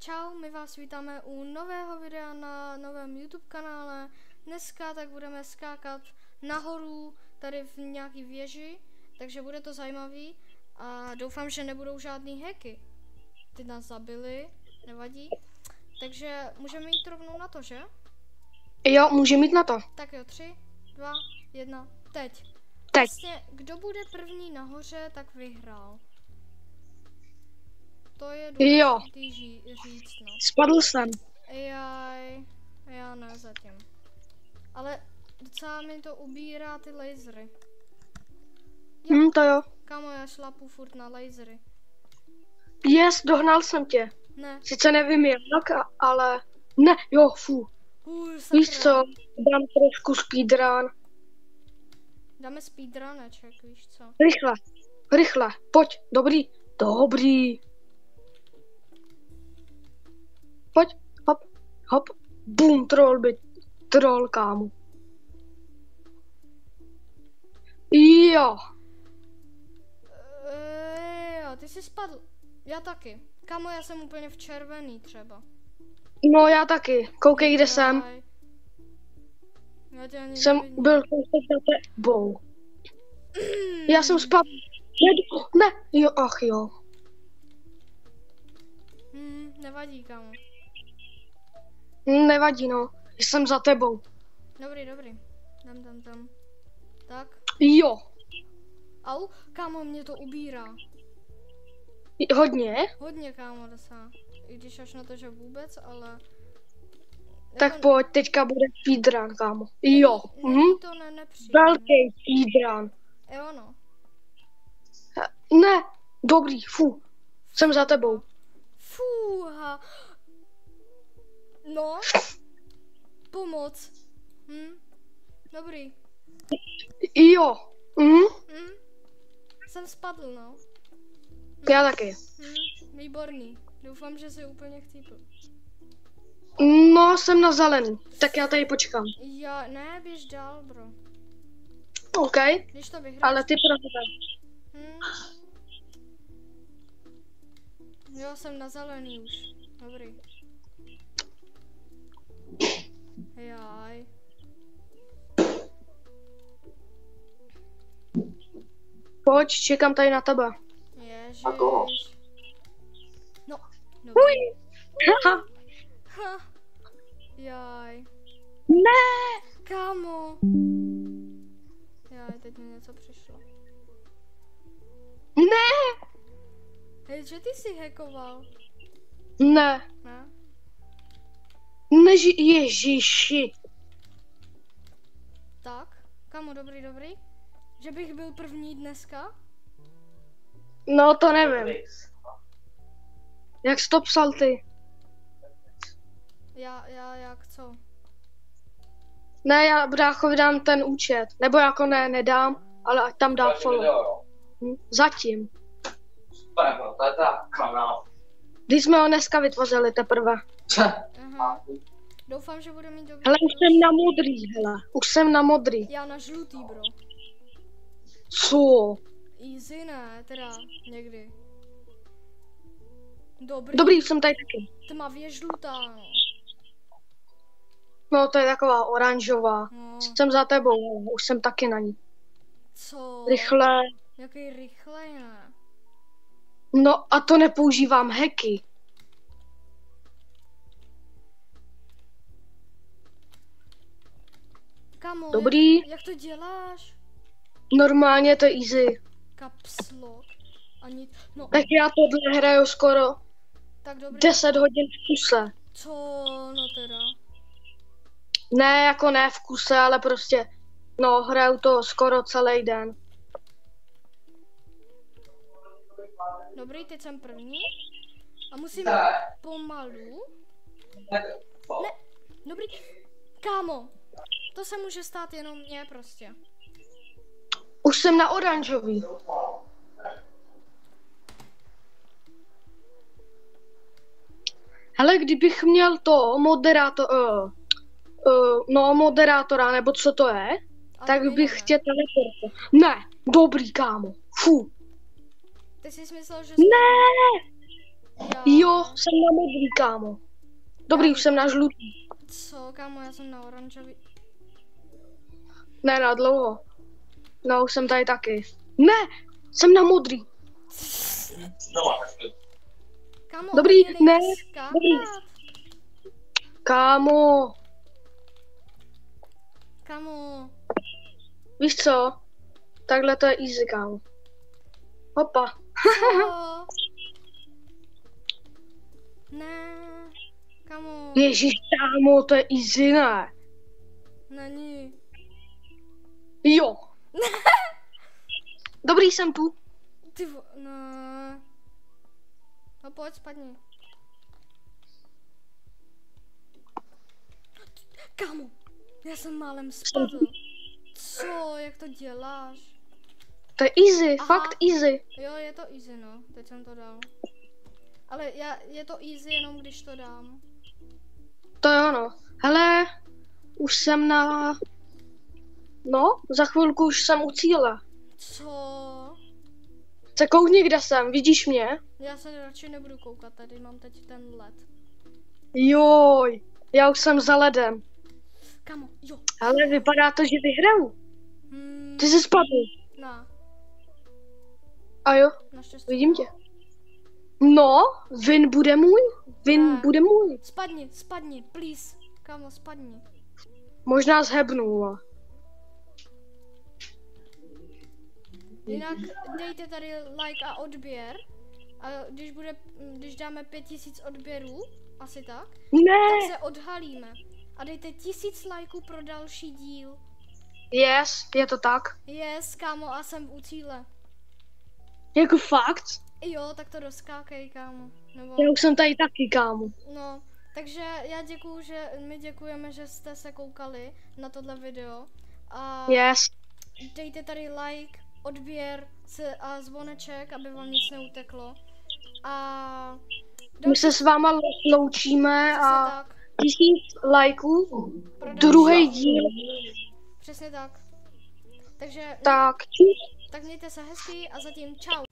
Čau, my vás vítáme u nového videa na novém YouTube kanále. Dneska tak budeme skákat nahoru tady v nějaký věži, takže bude to zajímavý a doufám, že nebudou žádný hacky. Ty nás zabili, nevadí. Takže můžeme jít rovnou na to, že? Jo, můžeme jít na to. Tak jo, 3, 2, 1, teď. Teď. Vlastně, kdo bude první nahoře, tak vyhrál. To je důležitý říct, no. Spadl jsem. Já ne zatím. Ale docela mi to ubírá ty lasery. To jo. Kámo, já šlapu furt na lasery. Yes, dohnal jsem tě. Ne. Sice nevím jak, ale... Ne, jo, fu. Víš co, dám trošku speedrun. Dáme speedruneček, víš co. Rychle, pojď, dobrý. Pojď, hop, boom, troll, kámo. Jo, ty jsi spadl. Já taky. Kámo, já jsem úplně v červený třeba. no já taky, koukej, kde jsem. Já tě ani Jsem nevidím. byl za tebou. Já jsem spadl. Ne, jo, ach jo. Nevadí, kámo. Nevadí, no. Jsem za tebou. Dobrý. Tam. Tak. Jo. Au, kámo, mě to ubírá. Hodně? Hodně, kámo, docela. I když až na to, že vůbec, ale... Tak pojď, teďka bude speedrun, kámo. Jo. Není to nepříjemné. Velký speedrun. Jo, no. Ne, dobrý, fu. Jsem za tebou. Fúha. No. Pomoc. Dobrý. Jo. Jsem spadl, no. Já taky. Výborný. Doufám, že si úplně chcípl. No, jsem na zelený. Tak já tady počkám. Ne, běž dál, bro. OK. Když to vyhráš. Ale ty prohráš. Jo, jsem na zelený už. Dobrý. Jaj. Pojď, čekám tady na tebe. Ježiš. No, Uj. Ha. Jaj. Ne. Kámo. Jaj, teď mi něco přišlo. Ne. Hej, že ty jsi hackoval? Ne. Ne? Ježiši. Tak, kámo, dobrý. Že bych byl první dneska? No, to nevím. Jak jsi to psal ty? Jak co? Ne, já bráchovi dám ten účet. Nebo jako nedám, ale ať tam dá follow. Zatím. To je ta kanál. Když jsme ho dneska vytvořili teprve. Aha. Doufám, že bude mít dobrý. Hele, už jsem na modrý, hele. Už jsem na modrý. Já na žlutý, bro. Co? Easy ne, teda někdy. Dobrý, jsem tady taky. Tmavě žlutá, no. No, to je taková oranžová. No. Jsem za tebou, ale už jsem taky na ní. Co? Rychle. Jaký rychlej, ne? No a to nepoužívám hacky. Kamo, Dobrý. Jak to děláš? Normálně to je easy. Caps lock. Ani... No, Tak já tohle hraju skoro tak dobrý. 10 hodin v kuse. Co? No teda. Ne, jako ne v kuse, ale prostě, no, hraju to skoro celý den. Dobrý, teď jsem první. A musím pomalu. Ne, dobrý. Kámo, to se může stát jenom mně prostě. Už jsem na oranžový. Hele, kdybych měl to moderátora, nebo co to je, tak bych tě teleportoval. Ne, dobrý, kámo. Fu. Ty jsi myslel, že... Ne! Jo, jsem na modrý, kámo. Dobrý, už jsem na žlutý. Co, kámo, já jsem na oranžový. Ne, na dlouho. No, už jsem tady taky. Ne, jsem na modrý. Kámo, Dobrý, uměli ne, skákat. dobrý. Kámo, Kámo, víš co? Takhle to je easy, kámo. Hopa. co? Ne, kámo, Ježíš, kámo, to je easy, ne? není. Jo. Dobrý, jsem tu. Ne. No pojď, spadni. Kámo, já jsem málem spadl. Co, jak to děláš? To je easy, Aha. fakt easy. Jo, je to easy, no, teď jsem to dal. Ale je to easy jenom když to dám. To jo, no. Hele, už jsem na... No, za chvilku už jsem u cíle. Co? Se koukni, kde jsem, vidíš mě? Já se radši nebudu koukat, tady mám teď ten led. Joj, já už jsem za ledem. Kamo, jo. Ale vypadá to, že vyhraju. Ty jsi spadl. Na, A jo, naštěstí. vidím tě. No, win bude můj. Win Ne. bude můj. Spadni, please. Kamo, spadni. Možná zhebnu. Jinak dejte tady like a odběr. A když dáme 5000 odběrů, asi tak Ne, se odhalíme. A dejte 1000 lajků pro další díl. yes, je to tak. Yes, kámo, a jsem u cíle. Jako fakt? Jo, tak to doskákej, kámo. Nebo, Já už jsem tady taky, kámo. no, takže my děkujeme, že jste se koukali na tohle video. A Yes. dejte tady like, odběr a zvoneček, aby vám nic neuteklo. A My se s váma loučíme přesně a tak. 1000 lajků. Pro Druhý díl. Přesně tak. Takže Tak, tak mějte se hezky a zatím čau.